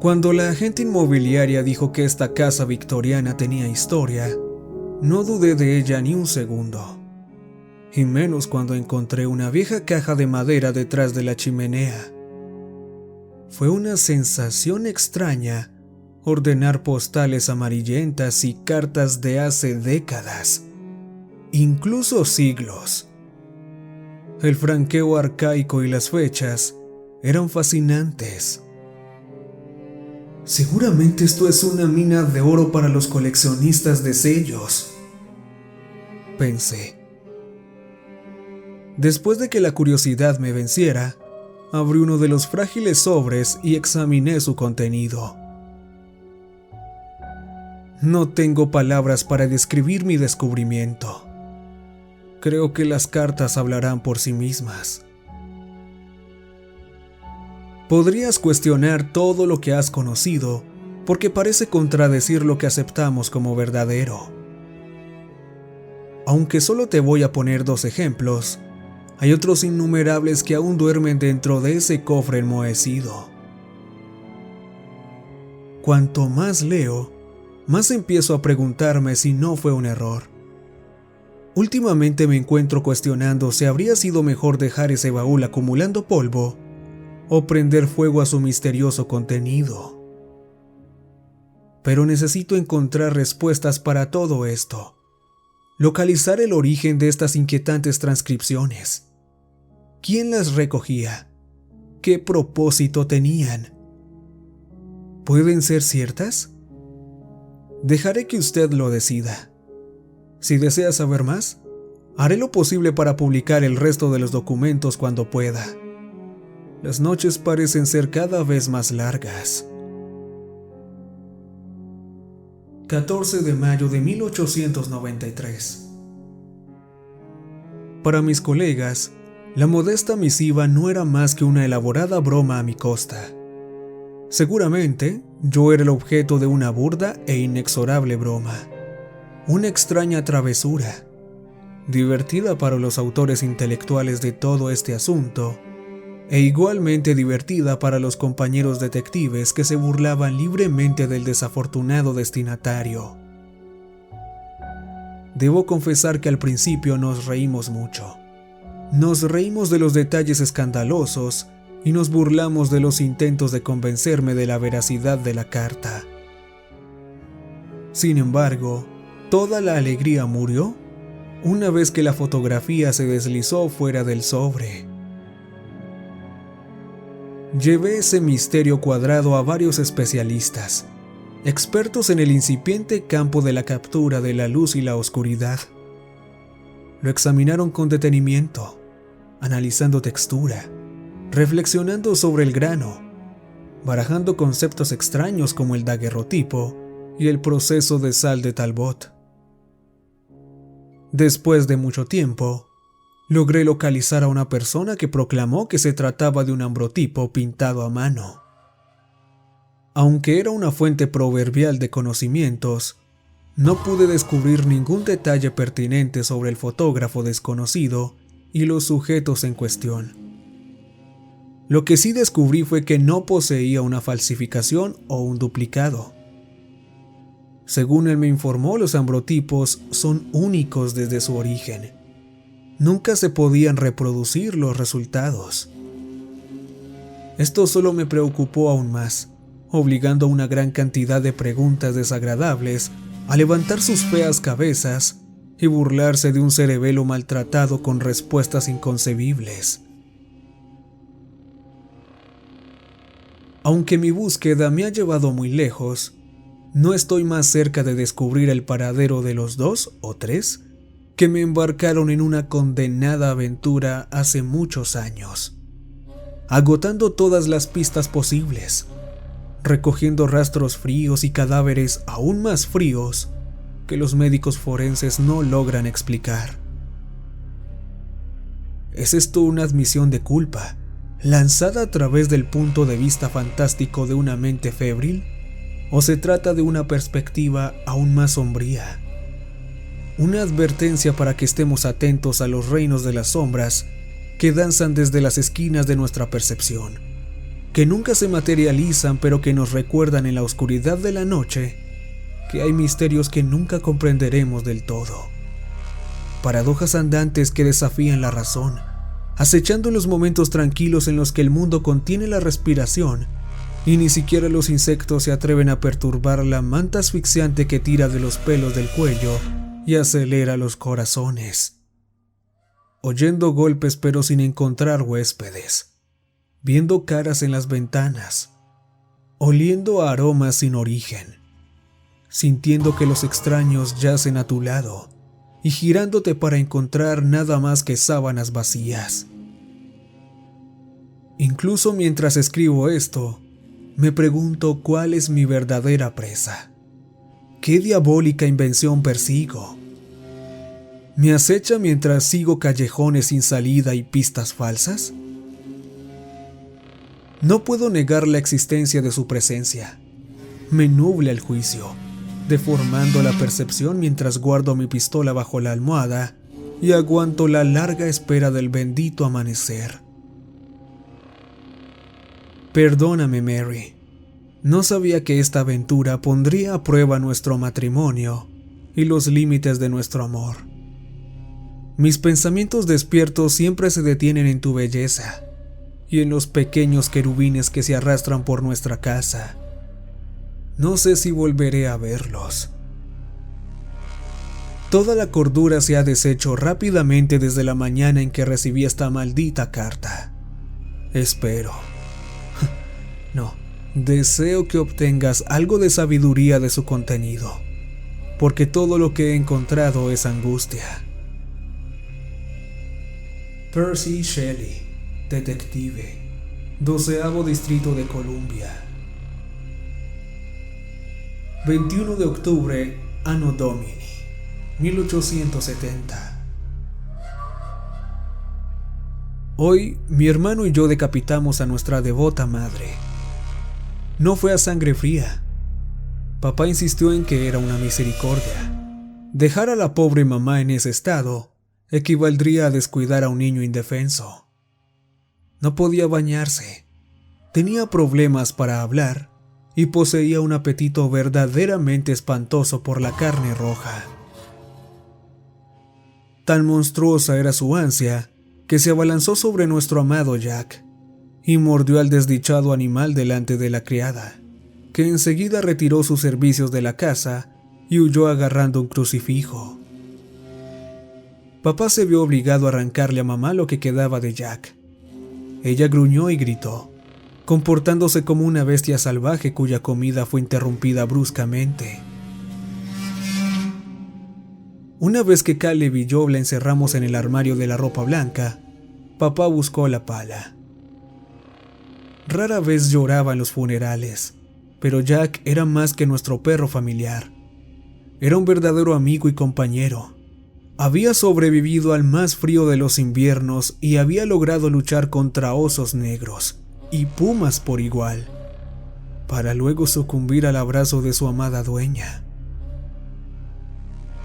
Cuando la agente inmobiliaria dijo que esta casa victoriana tenía historia, no dudé de ella ni un segundo. Y menos cuando encontré una vieja caja de madera detrás de la chimenea. Fue una sensación extraña ordenar postales amarillentas y cartas de hace décadas, incluso siglos. El franqueo arcaico y las fechas eran fascinantes. Seguramente esto es una mina de oro para los coleccionistas de sellos, pensé. Después de que la curiosidad me venciera, abrí uno de los frágiles sobres y examiné su contenido. No tengo palabras para describir mi descubrimiento. Creo que las cartas hablarán por sí mismas. Podrías cuestionar todo lo que has conocido, porque parece contradecir lo que aceptamos como verdadero. Aunque solo te voy a poner 2 ejemplos, hay otros innumerables que aún duermen dentro de ese cofre enmohecido. Cuanto más leo, más empiezo a preguntarme si no fue un error. Últimamente me encuentro cuestionando si habría sido mejor dejar ese baúl acumulando polvo o prender fuego a su misterioso contenido. Pero necesito encontrar respuestas para todo esto. Localizar el origen de estas inquietantes transcripciones. ¿Quién las recogía? ¿Qué propósito tenían? ¿Pueden ser ciertas? Dejaré que usted lo decida. Si desea saber más, haré lo posible para publicar el resto de los documentos cuando pueda. Las noches parecen ser cada vez más largas. 14 de mayo de 1893. Para mis colegas, la modesta misiva no era más que una elaborada broma a mi costa. Seguramente, yo era el objeto de una burda e inexorable broma. Una extraña travesura, divertida para los autores intelectuales de todo este asunto, e igualmente divertida para los compañeros detectives que se burlaban libremente del desafortunado destinatario. Debo confesar que al principio nos reímos mucho. Nos reímos de los detalles escandalosos y nos burlamos de los intentos de convencerme de la veracidad de la carta. Sin embargo, toda la alegría murió una vez que la fotografía se deslizó fuera del sobre. Llevé ese misterio cuadrado a varios especialistas, expertos en el incipiente campo de la captura de la luz y la oscuridad. Lo examinaron con detenimiento, analizando textura, reflexionando sobre el grano, barajando conceptos extraños como el daguerrotipo y el proceso de sal de Talbot. Después de mucho tiempo, logré localizar a una persona que proclamó que se trataba de un ambrotipo pintado a mano. Aunque era una fuente proverbial de conocimientos, no pude descubrir ningún detalle pertinente sobre el fotógrafo desconocido y los sujetos en cuestión. Lo que sí descubrí fue que no poseía una falsificación o un duplicado. Según él me informó, los ambrotipos son únicos desde su origen. Nunca se podían reproducir los resultados. Esto solo me preocupó aún más, obligando a una gran cantidad de preguntas desagradables a levantar sus feas cabezas y burlarse de un cerebelo maltratado con respuestas inconcebibles. Aunque mi búsqueda me ha llevado muy lejos, no estoy más cerca de descubrir el paradero de los 2 o 3 que me embarcaron en una condenada aventura hace muchos años, agotando todas las pistas posibles, recogiendo rastros fríos y cadáveres aún más fríos que los médicos forenses no logran explicar. ¿Es esto una admisión de culpa, lanzada a través del punto de vista fantástico de una mente febril? ¿O se trata de una perspectiva aún más sombría? Una advertencia para que estemos atentos a los reinos de las sombras que danzan desde las esquinas de nuestra percepción, que nunca se materializan pero que nos recuerdan en la oscuridad de la noche que hay misterios que nunca comprenderemos del todo. Paradojas andantes que desafían la razón, acechando en los momentos tranquilos en los que el mundo contiene la respiración y ni siquiera los insectos se atreven a perturbar la manta asfixiante que tira de los pelos del cuello y acelera los corazones. Oyendo golpes pero sin encontrar huéspedes, viendo caras en las ventanas, oliendo a aromas sin origen, sintiendo que los extraños yacen a tu lado y girándote para encontrar nada más que sábanas vacías. Incluso mientras escribo esto, me pregunto cuál es mi verdadera presa. ¿Qué diabólica invención persigo? ¿Me acecha mientras sigo callejones sin salida y pistas falsas? No puedo negar la existencia de su presencia. Me nubla el juicio, deformando la percepción mientras guardo mi pistola bajo la almohada y aguanto la larga espera del bendito amanecer. Perdóname, Mary. No sabía que esta aventura pondría a prueba nuestro matrimonio y los límites de nuestro amor. Mis pensamientos despiertos siempre se detienen en tu belleza y en los pequeños querubines que se arrastran por nuestra casa. No sé si volveré a verlos. Toda la cordura se ha deshecho rápidamente desde la mañana en que recibí esta maldita carta. Espero. No, deseo que obtengas algo de sabiduría de su contenido, porque todo lo que he encontrado es angustia. Percy Shelley, detective, 12º Distrito de Columbia. 21 de octubre, Anno Domini, 1870. Hoy, mi hermano y yo decapitamos a nuestra devota madre. No fue a sangre fría. Papá insistió en que era una misericordia. Dejar a la pobre mamá en ese estado equivaldría a descuidar a un niño indefenso. No podía bañarse, tenía problemas para hablar y poseía un apetito verdaderamente espantoso por la carne roja. Tan monstruosa era su ansia que se abalanzó sobre nuestro amado Jack y mordió al desdichado animal delante de la criada, que enseguida retiró sus servicios de la casa y huyó agarrando un crucifijo. Papá se vio obligado a arrancarle a mamá lo que quedaba de Jack. Ella gruñó y gritó, comportándose como una bestia salvaje cuya comida fue interrumpida bruscamente. Una vez que Caleb y yo la encerramos en el armario de la ropa blanca, papá buscó la pala. Rara vez lloraba en los funerales, pero Jack era más que nuestro perro familiar. Era un verdadero amigo y compañero. Había sobrevivido al más frío de los inviernos y había logrado luchar contra osos negros y pumas por igual, para luego sucumbir al abrazo de su amada dueña.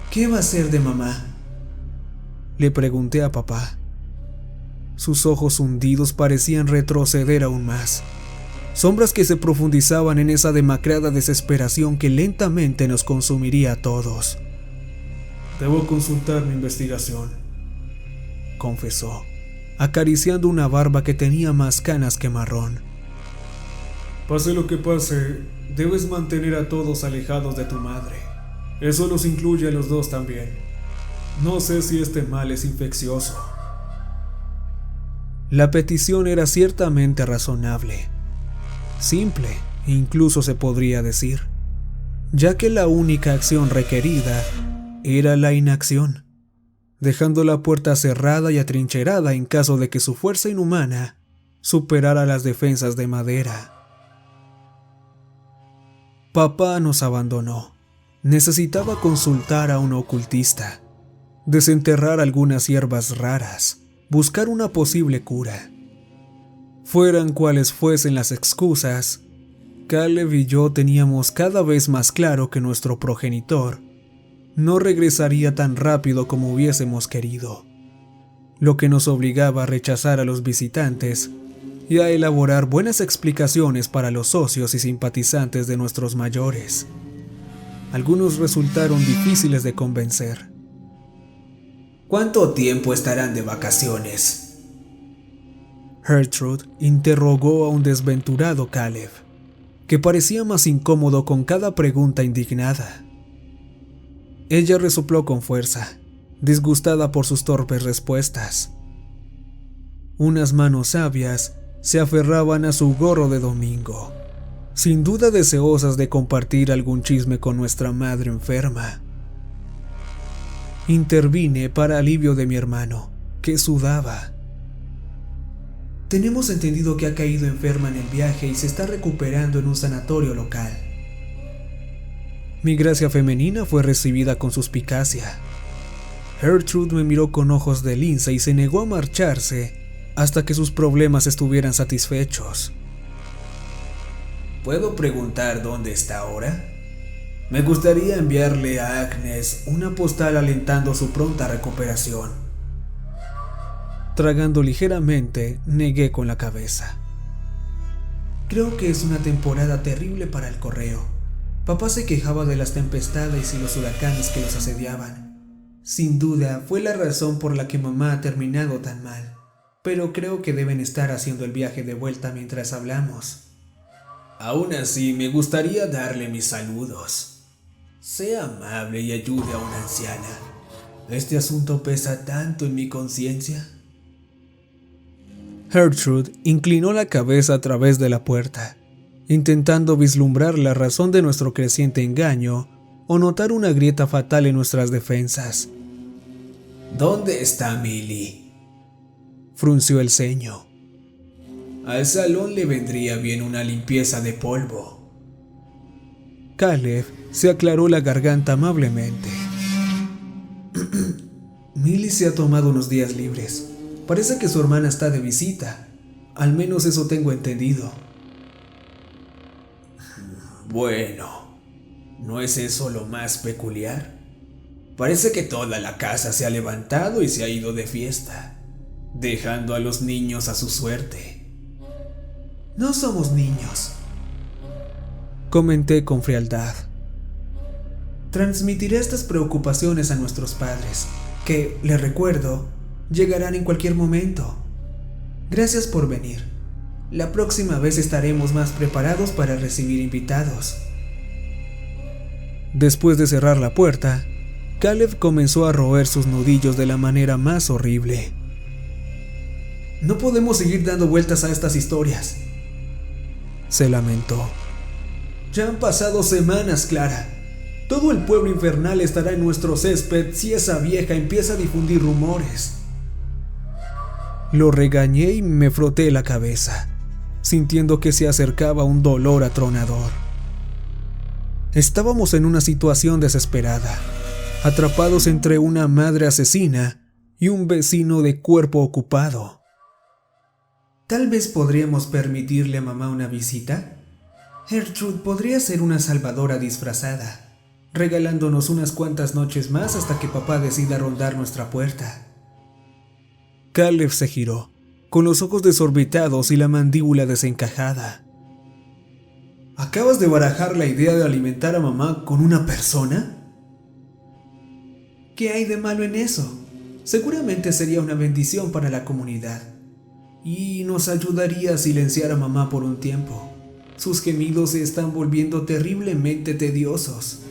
¿Qué va a hacer de mamá?, le pregunté a papá. Sus ojos hundidos parecían retroceder aún más, sombras que se profundizaban en esa demacrada desesperación que lentamente nos consumiría a todos. Debo consultar mi investigación, confesó, acariciando una barba que tenía más canas que marrón. Pase lo que pase, debes mantener a todos alejados de tu madre. Eso los incluye a los dos también. No sé si este mal es infeccioso. La petición era ciertamente razonable, simple, incluso se podría decir, ya que la única acción requerida era la inacción, dejando la puerta cerrada y atrincherada en caso de que su fuerza inhumana superara las defensas de madera. Papá nos abandonó. Necesitaba consultar a un ocultista, desenterrar algunas hierbas raras, buscar una posible cura. Fueran cuales fuesen las excusas, Caleb y yo teníamos cada vez más claro que nuestro progenitor no regresaría tan rápido como hubiésemos querido, lo que nos obligaba a rechazar a los visitantes y a elaborar buenas explicaciones para los socios y simpatizantes de nuestros mayores. Algunos resultaron difíciles de convencer. ¿Cuánto tiempo estarán de vacaciones? Gertrude interrogó a un desventurado Caleb, que parecía más incómodo con cada pregunta indignada. Ella resopló con fuerza, disgustada por sus torpes respuestas. Unas manos sabias se aferraban a su gorro de domingo, sin duda deseosas de compartir algún chisme con nuestra madre enferma. Intervine para alivio de mi hermano, que sudaba. Tenemos entendido que ha caído enferma en el viaje y se está recuperando en un sanatorio local. Mi gracia femenina fue recibida con suspicacia. Gertrude me miró con ojos de lince y se negó a marcharse hasta que sus problemas estuvieran satisfechos. ¿Puedo preguntar dónde está ahora? Me gustaría enviarle a Agnes una postal alentando su pronta recuperación. Tragando ligeramente, negué con la cabeza. Creo que es una temporada terrible para el correo. Papá se quejaba de las tempestades y los huracanes que los asediaban. Sin duda, fue la razón por la que mamá ha terminado tan mal. Pero creo que deben estar haciendo el viaje de vuelta mientras hablamos. Aún así, me gustaría darle mis saludos. Sea amable y ayude a una anciana. Este asunto pesa tanto en mi conciencia. Gertrude inclinó la cabeza a través de la puerta, intentando vislumbrar la razón de nuestro creciente engaño o notar una grieta fatal en nuestras defensas. ¿Dónde está Millie? Frunció el ceño. Al salón le vendría bien una limpieza de polvo. Caleb se aclaró la garganta amablemente. Millie se ha tomado unos días libres. Parece que su hermana está de visita. Al menos eso tengo entendido. Bueno, ¿no es eso lo más peculiar? Parece que toda la casa se ha levantado y se ha ido de fiesta, dejando a los niños a su suerte. No somos niños, comenté con frialdad. Transmitiré estas preocupaciones a nuestros padres, que, les recuerdo, llegarán en cualquier momento. Gracias por venir. La próxima vez estaremos más preparados para recibir invitados. Después de cerrar la puerta, Caleb comenzó a roer sus nudillos de la manera más horrible. No podemos seguir dando vueltas a estas historias, se lamentó. Ya han pasado semanas, Clara. Todo el pueblo infernal estará en nuestro césped si esa vieja empieza a difundir rumores. Lo regañé y me froté la cabeza, sintiendo que se acercaba un dolor atronador. Estábamos en una situación desesperada, atrapados entre una madre asesina y un vecino de cuerpo ocupado. Tal vez podríamos permitirle a mamá una visita. Gertrude podría ser una salvadora disfrazada, regalándonos unas cuantas noches más hasta que papá decida rondar nuestra puerta. Caleb se giró, con los ojos desorbitados y la mandíbula desencajada. ¿Acabas de barajar la idea de alimentar a mamá con una persona? ¿Qué hay de malo en eso? Seguramente sería una bendición para la comunidad. Y nos ayudaría a silenciar a mamá por un tiempo. Sus gemidos se están volviendo terriblemente tediosos.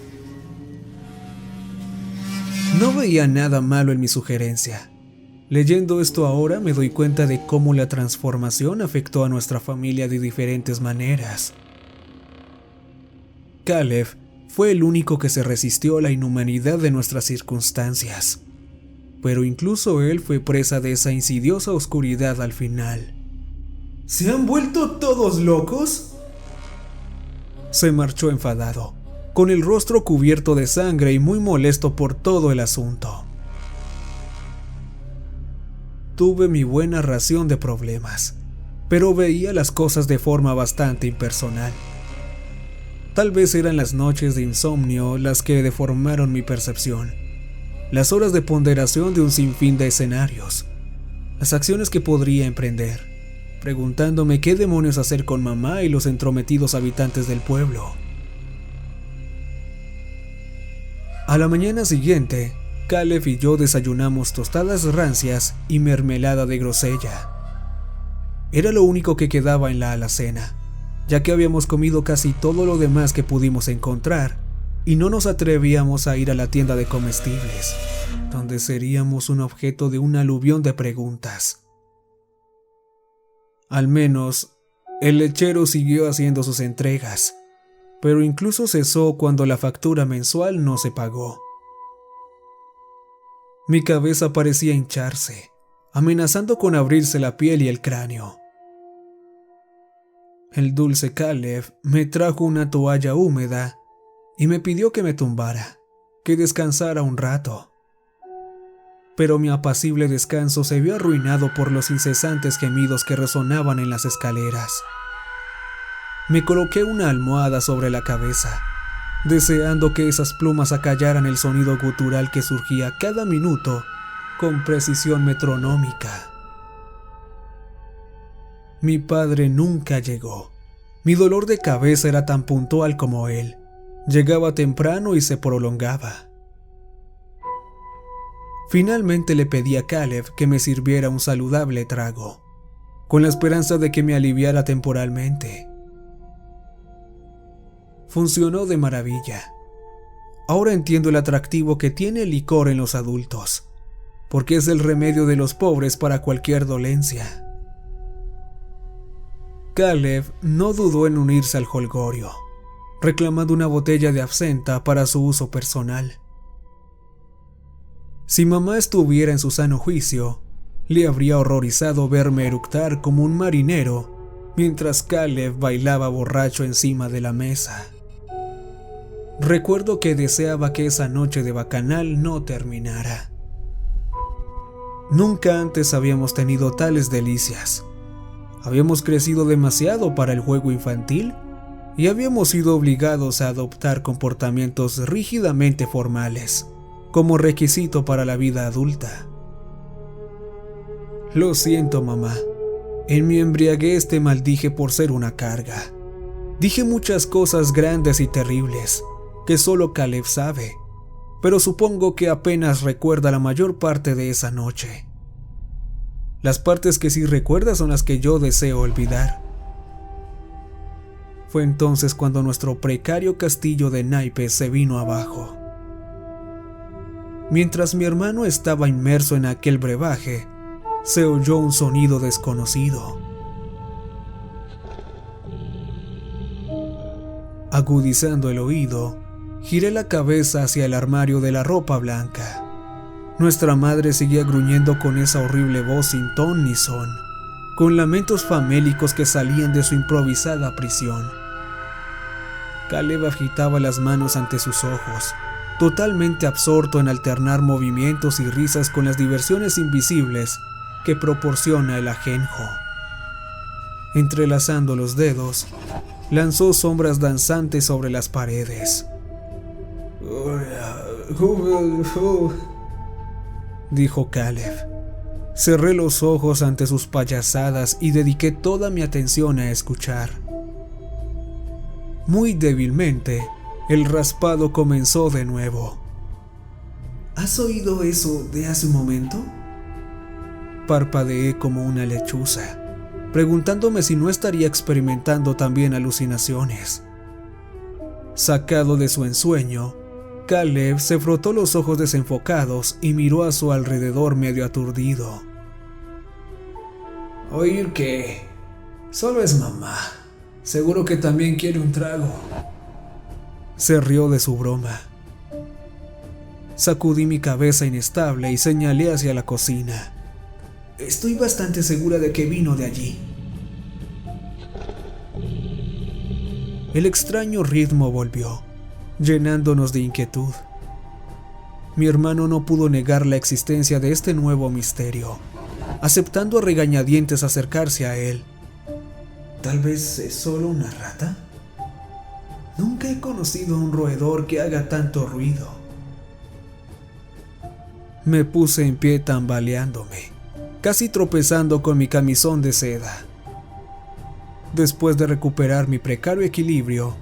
No veía nada malo en mi sugerencia. Leyendo esto ahora me doy cuenta de cómo la transformación afectó a nuestra familia de diferentes maneras. Caleb fue el único que se resistió a la inhumanidad de nuestras circunstancias, pero incluso él fue presa de esa insidiosa oscuridad al final. ¿Se han vuelto todos locos? Se marchó enfadado, con el rostro cubierto de sangre y muy molesto por todo el asunto. Tuve mi buena ración de problemas, pero veía las cosas de forma bastante impersonal. Tal vez eran las noches de insomnio las que deformaron mi percepción, las horas de ponderación de un sinfín de escenarios, las acciones que podría emprender, preguntándome qué demonios hacer con mamá y los entrometidos habitantes del pueblo. A la mañana siguiente, Caleb y yo desayunamos tostadas rancias y mermelada de grosella. Era lo único que quedaba en la alacena, ya que habíamos comido casi todo lo demás que pudimos encontrar y no nos atrevíamos a ir a la tienda de comestibles, donde seríamos un objeto de un aluvión de preguntas. Al menos, el lechero siguió haciendo sus entregas, pero incluso cesó cuando la factura mensual no se pagó. Mi cabeza parecía hincharse, amenazando con abrirse la piel y el cráneo. El dulce Caleb me trajo una toalla húmeda y me pidió que me tumbara, que descansara un rato. Pero mi apacible descanso se vio arruinado por los incesantes gemidos que resonaban en las escaleras. Me coloqué una almohada sobre la cabeza, deseando que esas plumas acallaran el sonido gutural que surgía cada minuto con precisión metronómica. Mi padre nunca llegó. Mi dolor de cabeza era tan puntual como él. Llegaba temprano y se prolongaba. Finalmente le pedí a Caleb que me sirviera un saludable trago, con la esperanza de que me aliviara temporalmente. Funcionó de maravilla. Ahora entiendo el atractivo que tiene el licor en los adultos, porque es el remedio de los pobres para cualquier dolencia. Caleb no dudó en unirse al jolgorio, reclamando una botella de absenta para su uso personal. Si mamá estuviera en su sano juicio, le habría horrorizado verme eructar como un marinero mientras Caleb bailaba borracho encima de la mesa. Recuerdo que deseaba que esa noche de bacanal no terminara. Nunca antes habíamos tenido tales delicias. Habíamos crecido demasiado para el juego infantil y habíamos sido obligados a adoptar comportamientos rígidamente formales como requisito para la vida adulta. Lo siento, mamá. En mi embriaguez te maldije por ser una carga. Dije muchas cosas grandes y terribles que solo Caleb sabe, pero supongo que apenas recuerda la mayor parte de esa noche. Las partes que sí recuerda son las que yo deseo olvidar. Fue entonces cuando nuestro precario castillo de naipes se vino abajo. Mientras mi hermano estaba inmerso en aquel brebaje, se oyó un sonido desconocido. Agudizando el oído, giré la cabeza hacia el armario de la ropa blanca. Nuestra madre seguía gruñendo con esa horrible voz sin ton ni son, con lamentos famélicos que salían de su improvisada prisión. Caleb agitaba las manos ante sus ojos, totalmente absorto en alternar movimientos y risas con las diversiones invisibles que proporciona el ajenjo. Entrelazando los dedos, lanzó sombras danzantes sobre las paredes. Dijo Caleb. Cerré los ojos ante sus payasadas y dediqué toda mi atención a escuchar. Muy débilmente, el raspado comenzó de nuevo. ¿Has oído eso de hace un momento? Parpadeé como una lechuza, preguntándome si no estaría experimentando también alucinaciones. Sacado de su ensueño, Caleb se frotó los ojos desenfocados y miró a su alrededor medio aturdido. ¿Oír qué? Solo es mamá. Seguro que también quiere un trago. Se rió de su broma. Sacudí mi cabeza inestable y señalé hacia la cocina. Estoy bastante segura de que vino de allí. El extraño ritmo volvió, llenándonos de inquietud. Mi hermano no pudo negar la existencia de este nuevo misterio, aceptando a regañadientes acercarse a él. ¿Tal vez es solo una rata? Nunca he conocido a un roedor que haga tanto ruido. Me puse en pie tambaleándome, casi tropezando con mi camisón de seda, Después de recuperar mi precario equilibrio,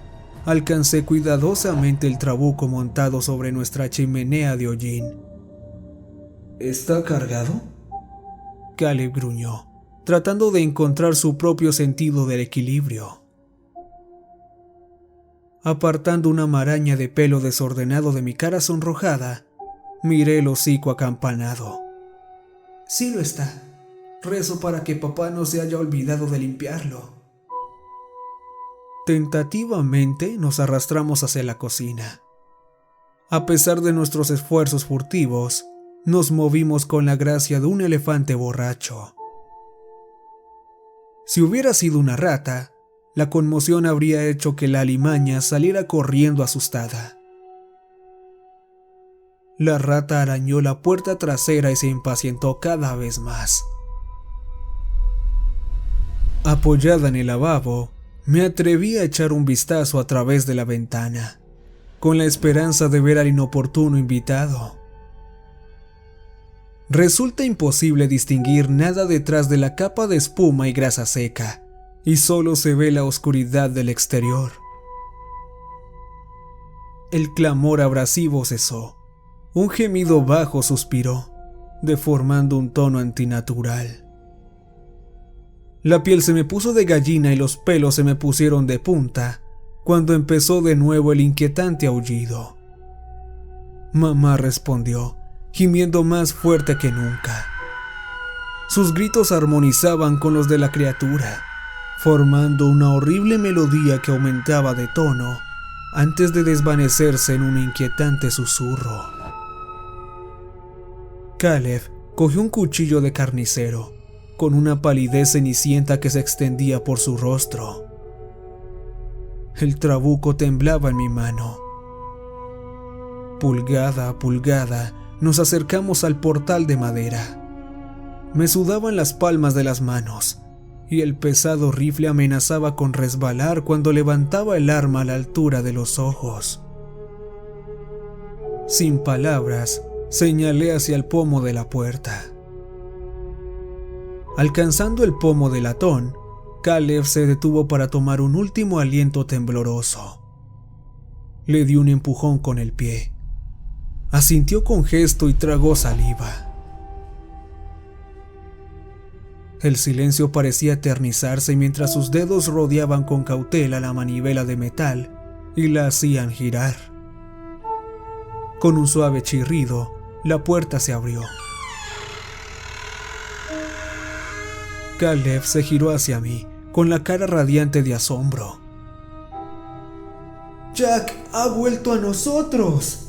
alcancé cuidadosamente el trabuco montado sobre nuestra chimenea de hollín. ¿Está cargado? Caleb gruñó, tratando de encontrar su propio sentido del equilibrio. Apartando una maraña de pelo desordenado de mi cara sonrojada, miré el hocico acampanado. Sí lo está. Rezo para que papá no se haya olvidado de limpiarlo. Tentativamente nos arrastramos hacia la cocina. A pesar de nuestros esfuerzos furtivos, nos movimos con la gracia de un elefante borracho. Si hubiera sido una rata, la conmoción habría hecho que la alimaña saliera corriendo asustada. La rata arañó la puerta trasera y se impacientó cada vez más. Apoyada en el lavabo, me atreví a echar un vistazo a través de la ventana, con la esperanza de ver al inoportuno invitado. Resulta imposible distinguir nada detrás de la capa de espuma y grasa seca, y solo se ve la oscuridad del exterior. El clamor abrasivo cesó. Un gemido bajo suspiró, deformando un tono antinatural. La piel se me puso de gallina y los pelos se me pusieron de punta cuando empezó de nuevo el inquietante aullido. Mamá respondió, gimiendo más fuerte que nunca. Sus gritos armonizaban con los de la criatura, formando una horrible melodía que aumentaba de tono antes de desvanecerse en un inquietante susurro. Caleb cogió un cuchillo de carnicero, con una palidez cenicienta que se extendía por su rostro. El trabuco temblaba en mi mano. Pulgada a pulgada, nos acercamos al portal de madera. Me sudaban las palmas de las manos, y el pesado rifle amenazaba con resbalar cuando levantaba el arma a la altura de los ojos. Sin palabras, señalé hacia el pomo de la puerta. Alcanzando el pomo de latón, Caleb se detuvo para tomar un último aliento tembloroso. Le di un empujón con el pie. Asintió con gesto y tragó saliva. El silencio parecía eternizarse mientras sus dedos rodeaban con cautela la manivela de metal y la hacían girar. Con un suave chirrido, la puerta se abrió. Caleb se giró hacia mí, con la cara radiante de asombro. ¡Jack ha vuelto a nosotros!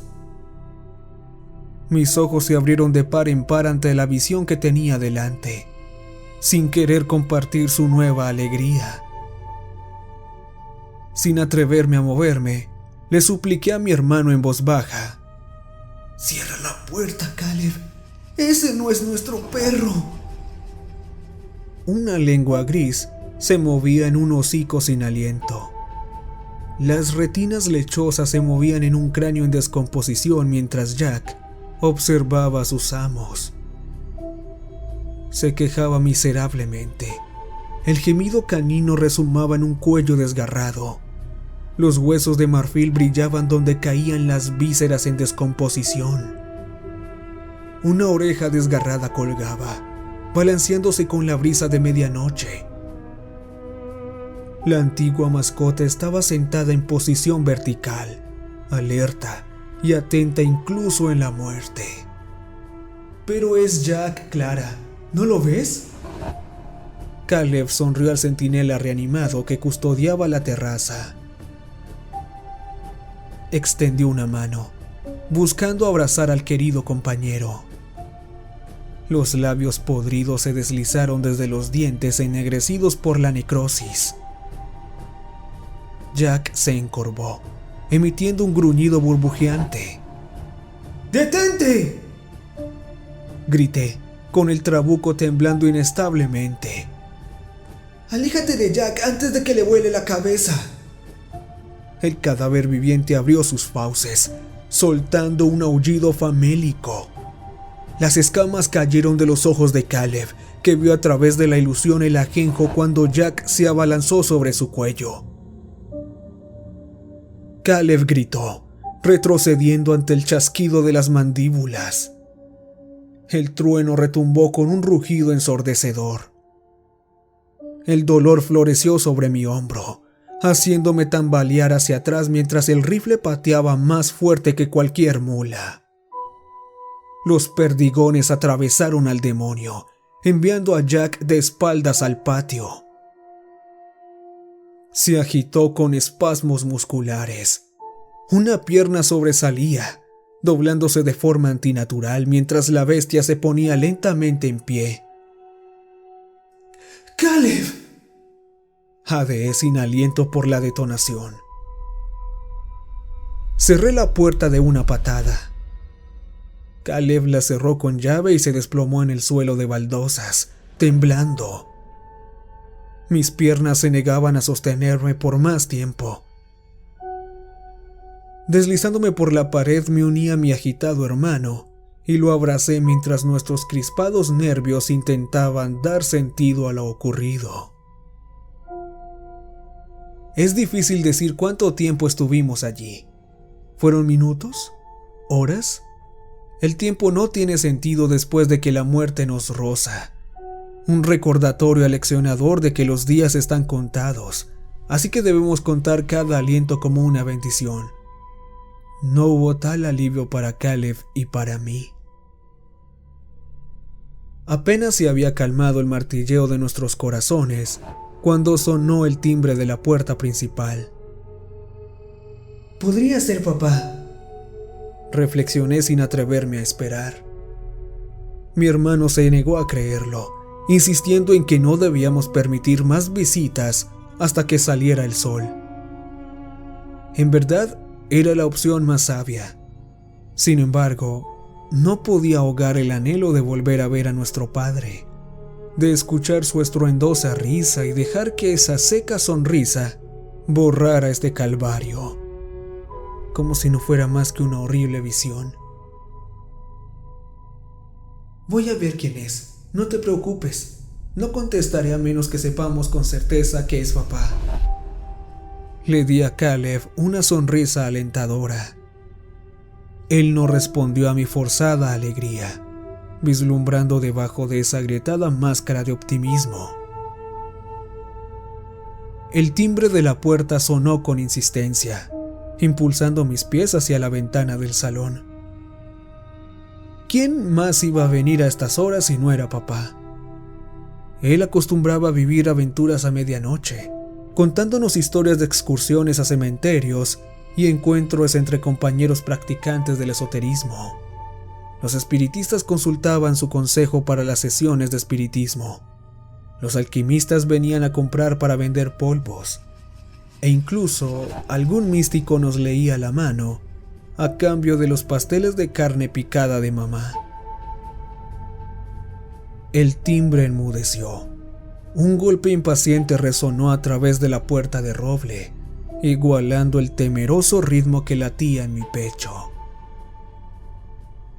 Mis ojos se abrieron de par en par ante la visión que tenía delante, sin querer compartir su nueva alegría. Sin atreverme a moverme, le supliqué a mi hermano en voz baja. ¡Cierra la puerta, Caleb! ¡Ese no es nuestro perro! Una lengua gris se movía en un hocico sin aliento. Las retinas lechosas se movían en un cráneo en descomposición mientras Jack observaba a sus amos. Se quejaba miserablemente. El gemido canino resumaba en un cuello desgarrado. Los huesos de marfil brillaban donde caían las vísceras en descomposición. Una oreja desgarrada colgaba, balanceándose con la brisa de medianoche. La antigua mascota estaba sentada en posición vertical, alerta y atenta incluso en la muerte. Pero es Jack, Clara, ¿no lo ves? Caleb sonrió al centinela reanimado que custodiaba la terraza. Extendió una mano, buscando abrazar al querido compañero. Los labios podridos se deslizaron desde los dientes ennegrecidos por la necrosis. Jack se encorvó, emitiendo un gruñido burbujeante. ¡Detente!, grité, con el trabuco temblando inestablemente. ¡Aléjate de Jack antes de que le vuele la cabeza! El cadáver viviente abrió sus fauces, soltando un aullido famélico. Las escamas cayeron de los ojos de Caleb, que vio a través de la ilusión el ajenjo cuando Jack se abalanzó sobre su cuello. Caleb gritó, retrocediendo ante el chasquido de las mandíbulas. El trueno retumbó con un rugido ensordecedor. El dolor floreció sobre mi hombro, haciéndome tambalear hacia atrás mientras el rifle pateaba más fuerte que cualquier mula. Los perdigones atravesaron al demonio, enviando a Jack de espaldas al patio. Se agitó con espasmos musculares. Una pierna sobresalía, doblándose de forma antinatural mientras la bestia se ponía lentamente en pie. ¡Caleb! Jadeé sin aliento por la detonación. Cerré la puerta de una patada. Caleb la cerró con llave y se desplomó en el suelo de baldosas, temblando. Mis piernas se negaban a sostenerme por más tiempo. Deslizándome por la pared me uní a mi agitado hermano y lo abracé mientras nuestros crispados nervios intentaban dar sentido a lo ocurrido. Es difícil decir cuánto tiempo estuvimos allí. ¿Fueron minutos? ¿Horas? El tiempo no tiene sentido después de que la muerte nos roza. Un recordatorio aleccionador de que los días están contados, así que debemos contar cada aliento como una bendición. No hubo tal alivio para Caleb y para mí. Apenas se había calmado el martilleo de nuestros corazones cuando sonó el timbre de la puerta principal. Podría ser papá, reflexioné sin atreverme a esperar. Mi hermano se negó a creerlo, insistiendo en que no debíamos permitir más visitas hasta que saliera el sol. En verdad, era la opción más sabia. Sin embargo, no podía ahogar el anhelo de volver a ver a nuestro padre, de escuchar su estruendosa risa y dejar que esa seca sonrisa borrara este calvario, como si no fuera más que una horrible visión. Voy a ver quién es, no te preocupes. No contestaré a menos que sepamos con certeza que es papá. Le di a Caleb una sonrisa alentadora. Él no respondió a mi forzada alegría, vislumbrando debajo de esa agrietada máscara de optimismo. El timbre de la puerta sonó con insistencia, impulsando mis pies hacia la ventana del salón. ¿Quién más iba a venir a estas horas si no era papá? Él acostumbraba a vivir aventuras a medianoche, contándonos historias de excursiones a cementerios y encuentros entre compañeros practicantes del esoterismo. Los espiritistas consultaban su consejo para las sesiones de espiritismo. Los alquimistas venían a comprar para vender polvos. E incluso algún místico nos leía la mano a cambio de los pasteles de carne picada de mamá. El timbre enmudeció. Un golpe impaciente resonó a través de la puerta de roble, igualando el temeroso ritmo que latía en mi pecho.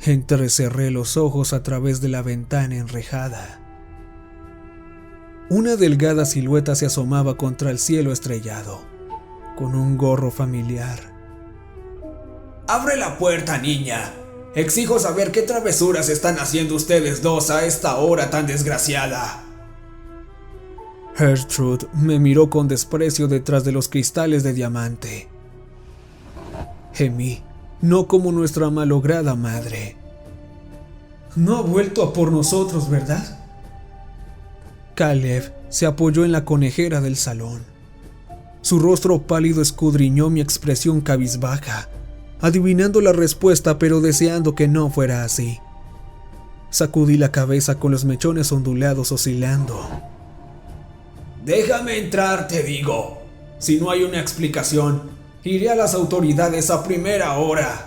Entrecerré los ojos a través de la ventana enrejada. Una delgada silueta se asomaba contra el cielo estrellado, con un gorro familiar. ¡Abre la puerta, niña! Exijo saber qué travesuras están haciendo ustedes dos a esta hora tan desgraciada. Gertrude me miró con desprecio detrás de los cristales de diamante. Gemí, no como nuestra malograda madre. No ha vuelto a por nosotros, ¿verdad? Caleb se apoyó en la conejera del salón. Su rostro pálido escudriñó mi expresión cabizbaja, adivinando la respuesta pero deseando que no fuera así. Sacudí la cabeza con los mechones ondulados oscilando. Déjame entrar, te digo. Si no hay una explicación, iré a las autoridades a primera hora.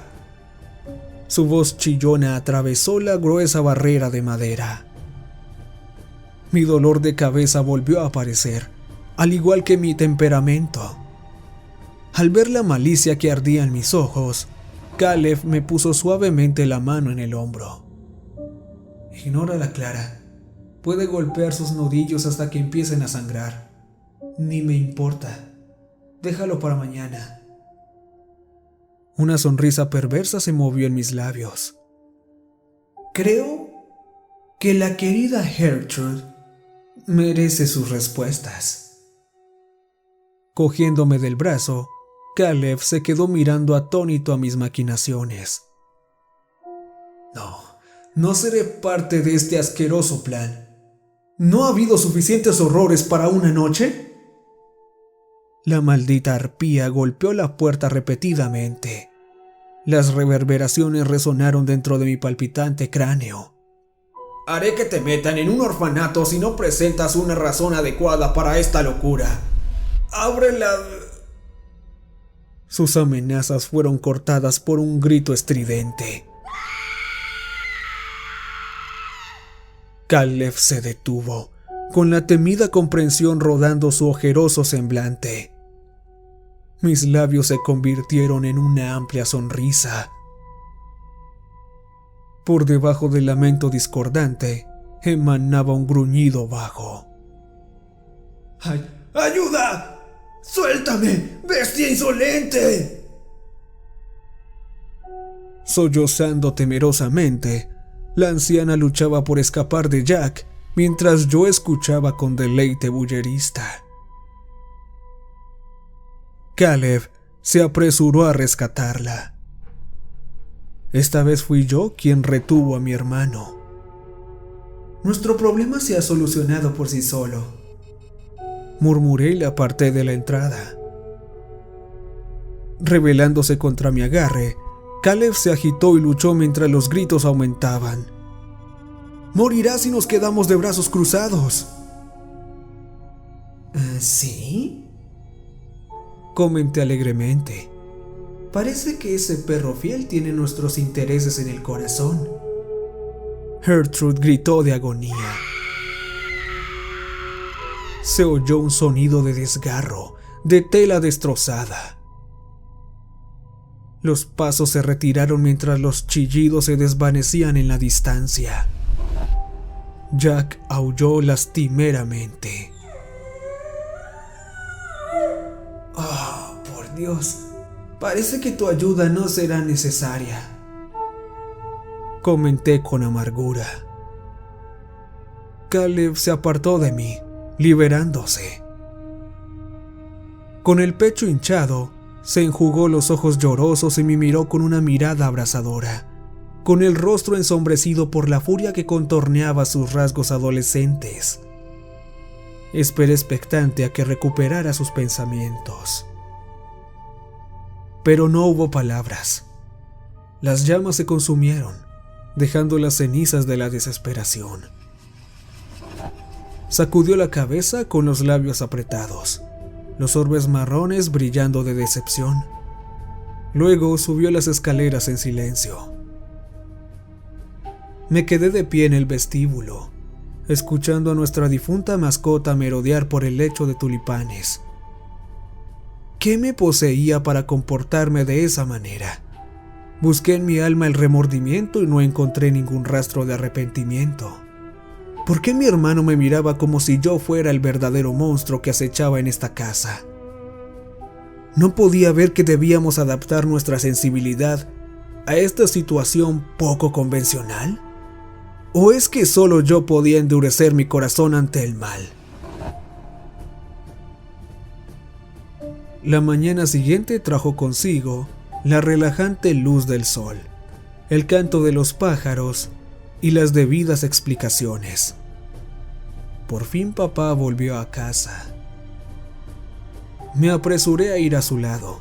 Su voz chillona atravesó la gruesa barrera de madera. Mi dolor de cabeza volvió a aparecer, al igual que mi temperamento. Al ver la malicia que ardía en mis ojos, Caleb me puso suavemente la mano en el hombro. Ignórala, Clara. Puede golpear sus nudillos hasta que empiecen a sangrar. Ni me importa. Déjalo para mañana. Una sonrisa perversa se movió en mis labios. Creo que la querida Gertrude merece sus respuestas. Cogiéndome del brazo, Caleb se quedó mirando atónito a mis maquinaciones. No seré parte de este asqueroso plan. ¿No ha habido suficientes horrores para una noche? La maldita arpía golpeó la puerta repetidamente. Las reverberaciones resonaron dentro de mi palpitante cráneo. Haré que te metan en un orfanato si no presentas una razón adecuada para esta locura. ¡Abre la...! Sus amenazas fueron cortadas por un grito estridente. Caleb se detuvo, con la temida comprensión rodando su ojeroso semblante. Mis labios se convirtieron en una amplia sonrisa. Por debajo del lamento discordante, emanaba un gruñido bajo. ¡Ayuda! ¡Suéltame, bestia insolente! Sollozando temerosamente, la anciana luchaba por escapar de Jack, mientras yo escuchaba con deleite bullerista. Caleb se apresuró a rescatarla. Esta vez fui yo quien retuvo a mi hermano. Nuestro problema se ha solucionado por sí solo, murmuré y le aparté de la entrada. Rebelándose contra mi agarre, Caleb se agitó y luchó mientras los gritos aumentaban. ¡Morirás si nos quedamos de brazos cruzados! ¿Sí? Comenté alegremente. Parece que ese perro fiel tiene nuestros intereses en el corazón. Gertrude gritó de agonía. Se oyó un sonido de desgarro, de tela destrozada. Los pasos se retiraron mientras los chillidos se desvanecían en la distancia. Jack aulló lastimeramente. Por Dios, parece que tu ayuda no será necesaria, comenté con amargura. Caleb se apartó de mí, liberándose. Con el pecho hinchado, se enjugó los ojos llorosos y me miró con una mirada abrasadora, con el rostro ensombrecido por la furia que contorneaba sus rasgos adolescentes. Esperé expectante a que recuperara sus pensamientos. Pero no hubo palabras. Las llamas se consumieron, dejando las cenizas de la desesperación. Sacudió la cabeza con los labios apretados, los orbes marrones brillando de decepción. Luego subió las escaleras en silencio. Me quedé de pie en el vestíbulo, escuchando a nuestra difunta mascota merodear por el lecho de tulipanes. ¿Qué me poseía para comportarme de esa manera? Busqué en mi alma el remordimiento y no encontré ningún rastro de arrepentimiento. ¿Por qué mi hermano me miraba como si yo fuera el verdadero monstruo que acechaba en esta casa? ¿No podía ver que debíamos adaptar nuestra sensibilidad a esta situación poco convencional? ¿O es que solo yo podía endurecer mi corazón ante el mal? La mañana siguiente trajo consigo la relajante luz del sol, el canto de los pájaros y las debidas explicaciones. Por fin papá volvió a casa. Me apresuré a ir a su lado,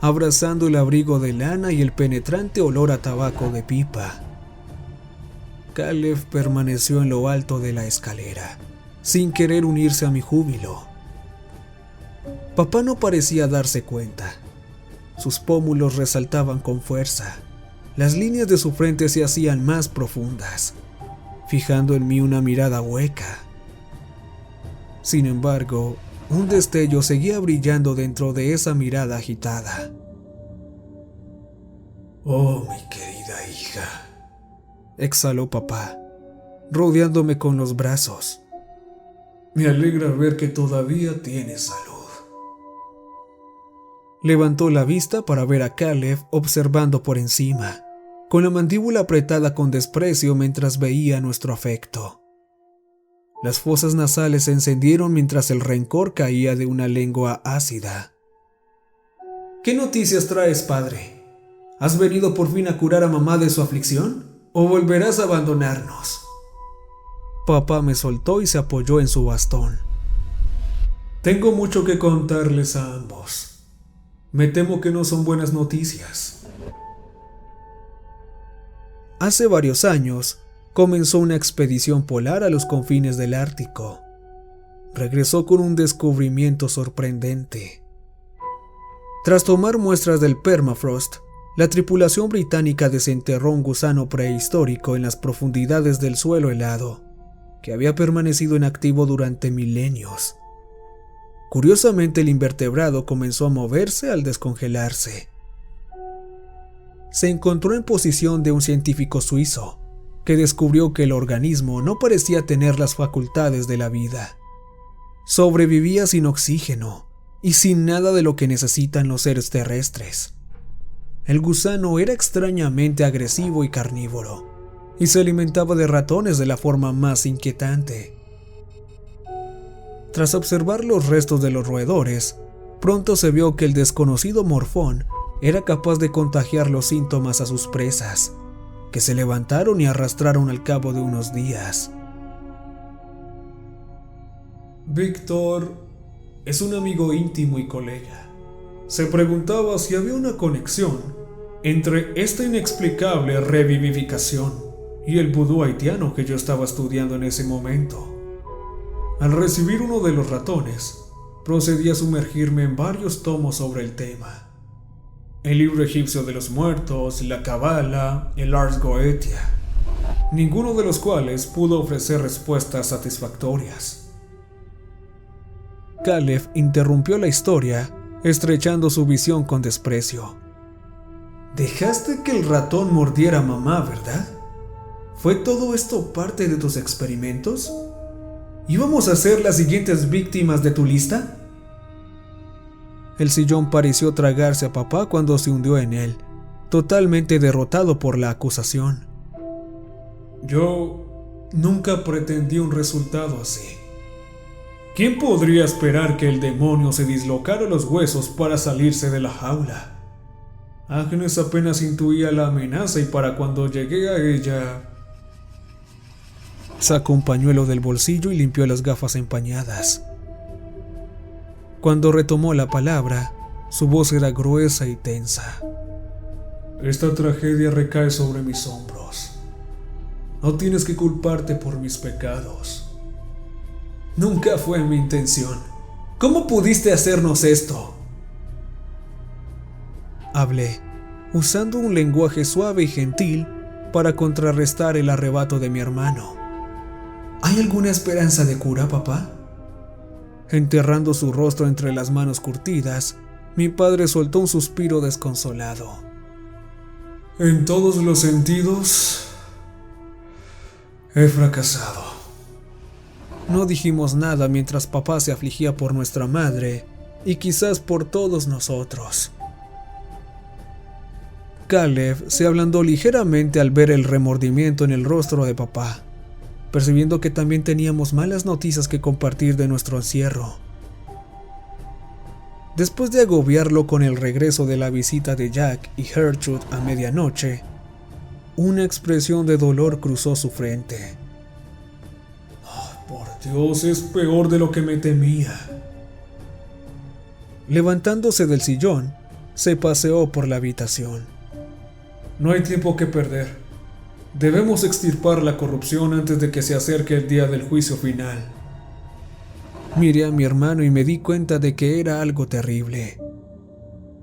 abrazando el abrigo de lana y el penetrante olor a tabaco de pipa. Caleb permaneció en lo alto de la escalera, sin querer unirse a mi júbilo. Papá no parecía darse cuenta. Sus pómulos resaltaban con fuerza. Las líneas de su frente se hacían más profundas, fijando en mí una mirada hueca. Sin embargo, un destello seguía brillando dentro de esa mirada agitada. «Oh, mi querida hija», exhaló papá. rodeándome con los brazos. Me alegra ver que todavía tienes salud. Levantó la vista para ver a Caleb observando por encima, con la mandíbula apretada con desprecio mientras veía nuestro afecto. Las fosas nasales se encendieron mientras el rencor caía de una lengua ácida. ¿Qué noticias traes, padre? ¿Has venido por fin a curar a mamá de su aflicción? ¿O volverás a abandonarnos? Papá me soltó y se apoyó en su bastón. Tengo mucho que contarles a ambos. Me temo que no son buenas noticias. Hace varios años, comenzó una expedición polar a los confines del Ártico. Regresó con un descubrimiento sorprendente. Tras tomar muestras del permafrost, la tripulación británica desenterró un gusano prehistórico en las profundidades del suelo helado, que había permanecido inactivo durante milenios. Curiosamente, el invertebrado comenzó a moverse al descongelarse. Se encontró en posición de un científico suizo, que descubrió que el organismo no parecía tener las facultades de la vida. Sobrevivía sin oxígeno y sin nada de lo que necesitan los seres terrestres. El gusano era extrañamente agresivo y carnívoro, y se alimentaba de ratones de la forma más inquietante. Tras observar los restos de los roedores, pronto se vio que el desconocido morfón era capaz de contagiar los síntomas a sus presas, que se levantaron y arrastraron al cabo de unos días. Víctor es un amigo íntimo y colega. Se preguntaba si había una conexión entre esta inexplicable revivificación y el vudú haitiano que yo estaba estudiando en ese momento. Al recibir uno de los ratones, procedí a sumergirme en varios tomos sobre el tema. El libro egipcio de los muertos, la Cábala, el Ars Goetia, ninguno de los cuales pudo ofrecer respuestas satisfactorias. Caleb interrumpió la historia, estrechando su visión con desprecio. Dejaste que el ratón mordiera a mamá, ¿verdad? ¿Fue todo esto parte de tus experimentos? ¿Íbamos a ser las siguientes víctimas de tu lista? El sillón pareció tragarse a papá cuando se hundió en él, totalmente derrotado por la acusación. Yo nunca pretendí un resultado así. ¿Quién podría esperar que el demonio se dislocara los huesos para salirse de la jaula? Agnes apenas intuía la amenaza y para cuando llegué a ella... Sacó un pañuelo del bolsillo y limpió las gafas empañadas. Cuando retomó la palabra, su voz era gruesa y tensa. Esta tragedia recae sobre mis hombros. No tienes que culparte por mis pecados. Nunca fue mi intención. ¿Cómo pudiste hacernos esto? Hablé, usando un lenguaje suave y gentil para contrarrestar el arrebato de mi hermano. ¿Hay alguna esperanza de cura, papá? Enterrando su rostro entre las manos curtidas, mi padre soltó un suspiro desconsolado. En todos los sentidos, he fracasado. No dijimos nada mientras papá se afligía por nuestra madre y quizás por todos nosotros. Caleb se ablandó ligeramente al ver el remordimiento en el rostro de papá, percibiendo que también teníamos malas noticias que compartir de nuestro encierro. Después de agobiarlo con el regreso de la visita de Jack y Gertrude a medianoche, una expresión de dolor cruzó su frente. Oh, por Dios, es peor de lo que me temía. Levantándose del sillón, se paseó por la habitación. No hay tiempo que perder. Debemos extirpar la corrupción antes de que se acerque el día del juicio final. Miré a mi hermano y me di cuenta de que era algo terrible.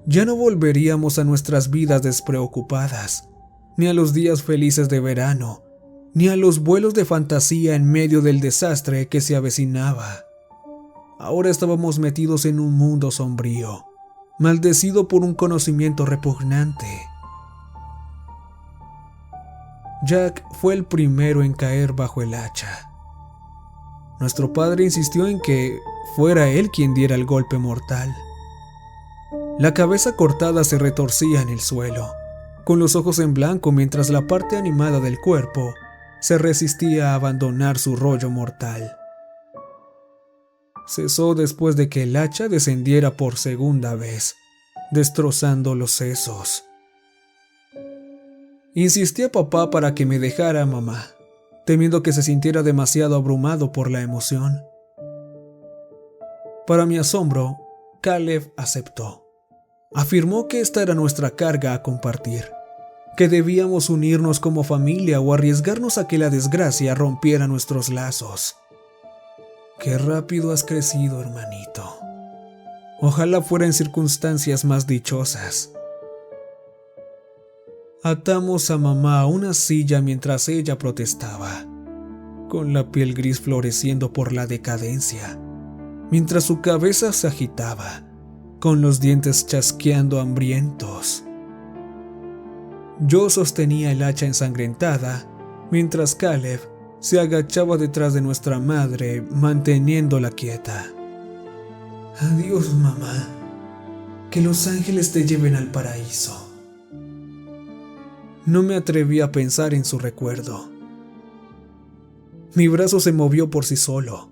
Ya no volveríamos a nuestras vidas despreocupadas, ni a los días felices de verano, ni a los vuelos de fantasía en medio del desastre que se avecinaba. Ahora estábamos metidos en un mundo sombrío, maldecido por un conocimiento repugnante. Jack fue el primero en caer bajo el hacha. Nuestro padre insistió en que fuera él quien diera el golpe mortal. La cabeza cortada se retorcía en el suelo, con los ojos en blanco, mientras la parte animada del cuerpo se resistía a abandonar su rollo mortal. Cesó después de que el hacha descendiera por segunda vez, destrozando los sesos. Insistí a papá para que me dejara a mamá, temiendo que se sintiera demasiado abrumado por la emoción. Para mi asombro, Caleb aceptó. Afirmó que esta era nuestra carga a compartir, que debíamos unirnos como familia o arriesgarnos a que la desgracia rompiera nuestros lazos. Qué rápido has crecido, hermanito. Ojalá fuera en circunstancias más dichosas. Atamos a mamá a una silla mientras ella protestaba, con la piel gris floreciendo por la decadencia, mientras su cabeza se agitaba, con los dientes chasqueando hambrientos. Yo sostenía el hacha ensangrentada, mientras Caleb se agachaba detrás de nuestra madre, manteniéndola quieta. Adiós, mamá. Que los ángeles te lleven al paraíso. No me atreví a pensar en su recuerdo. Mi brazo se movió por sí solo,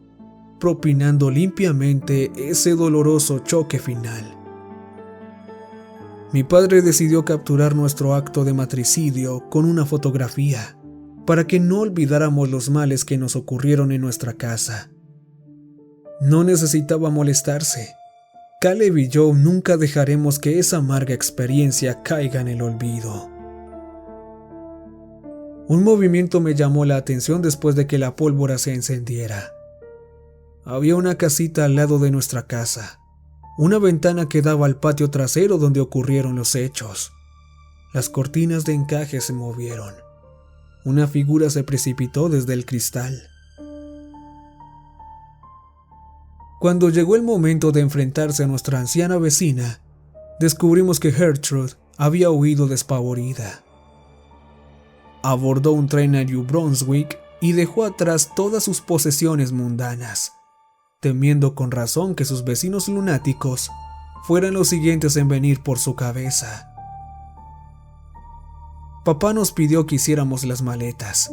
propinando limpiamente ese doloroso choque final. Mi padre decidió capturar nuestro acto de matricidio con una fotografía, para que no olvidáramos los males que nos ocurrieron en nuestra casa. No necesitaba molestarse. Caleb y yo nunca dejaremos que esa amarga experiencia caiga en el olvido. Un movimiento me llamó la atención después de que la pólvora se encendiera. Había una casita al lado de nuestra casa, una ventana que daba al patio trasero donde ocurrieron los hechos. Las cortinas de encaje se movieron. Una figura se precipitó desde el cristal. Cuando llegó el momento de enfrentarse a nuestra anciana vecina, descubrimos que Gertrude había huido despavorida. Abordó un tren a New Brunswick y dejó atrás todas sus posesiones mundanas, temiendo con razón que sus vecinos lunáticos fueran los siguientes en venir por su cabeza. Papá nos pidió que hiciéramos las maletas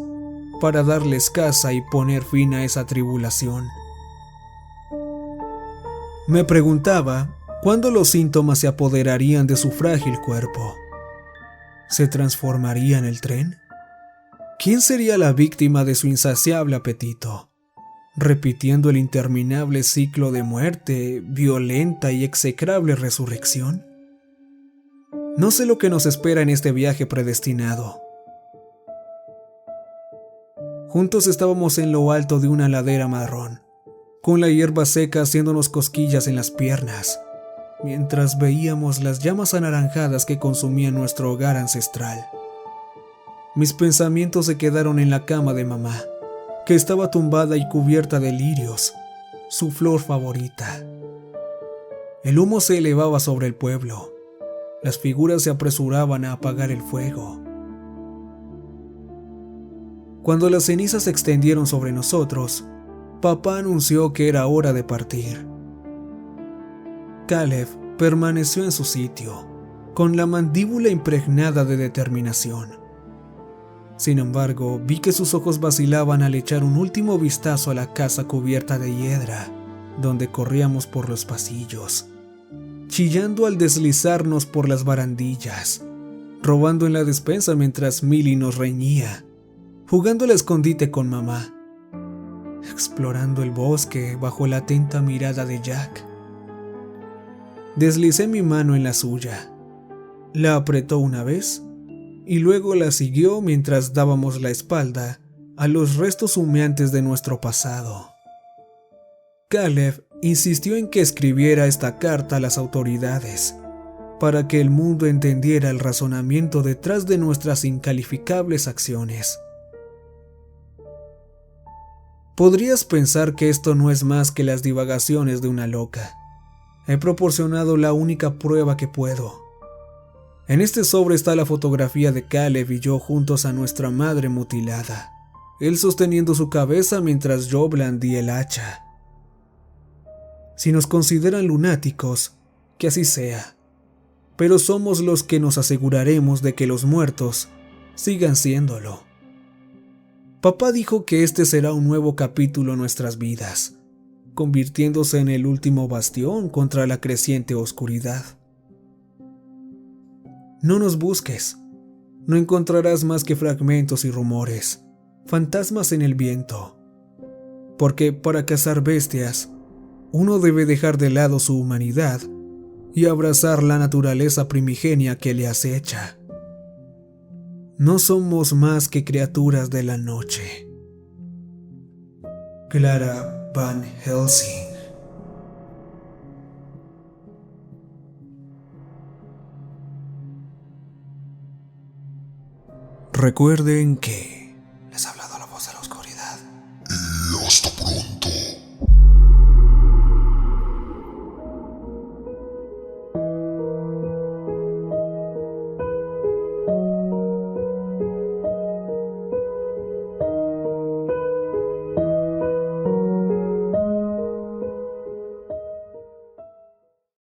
para darles casa y poner fin a esa tribulación. Me preguntaba cuándo los síntomas se apoderarían de su frágil cuerpo. ¿Se transformaría en el tren? ¿Quién sería la víctima de su insaciable apetito, repitiendo el interminable ciclo de muerte, violenta y execrable resurrección? No sé lo que nos espera en este viaje predestinado. Juntos estábamos en lo alto de una ladera marrón, con la hierba seca haciéndonos cosquillas en las piernas, mientras veíamos las llamas anaranjadas que consumían nuestro hogar ancestral. Mis pensamientos se quedaron en la cama de mamá, que estaba tumbada y cubierta de lirios, su flor favorita. El humo se elevaba sobre el pueblo. Las figuras se apresuraban a apagar el fuego. Cuando las cenizas se extendieron sobre nosotros, papá anunció que era hora de partir. Caleb permaneció en su sitio, con la mandíbula impregnada de determinación. Sin embargo, vi que sus ojos vacilaban al echar un último vistazo a la casa cubierta de hiedra, donde corríamos por los pasillos, chillando al deslizarnos por las barandillas, robando en la despensa mientras Millie nos reñía, jugando al escondite con mamá, explorando el bosque bajo la atenta mirada de Jack. Deslicé mi mano en la suya, la apretó una vez y luego la siguió mientras dábamos la espalda a los restos humeantes de nuestro pasado. Caleb insistió en que escribiera esta carta a las autoridades, para que el mundo entendiera el razonamiento detrás de nuestras incalificables acciones. Podrías pensar que esto no es más que las divagaciones de una loca. He proporcionado la única prueba que puedo. En este sobre está la fotografía de Caleb y yo juntos a nuestra madre mutilada, él sosteniendo su cabeza mientras yo blandía el hacha. Si nos consideran lunáticos, que así sea, pero somos los que nos aseguraremos de que los muertos sigan siéndolo. Papá dijo que este será un nuevo capítulo en nuestras vidas, convirtiéndose en el último bastión contra la creciente oscuridad. No nos busques, no encontrarás más que fragmentos y rumores, fantasmas en el viento, porque para cazar bestias, uno debe dejar de lado su humanidad y abrazar la naturaleza primigenia que le acecha. No somos más que criaturas de la noche. Clara Van Helsing. Recuerden que les ha hablado la voz de la oscuridad. Y hasta pronto.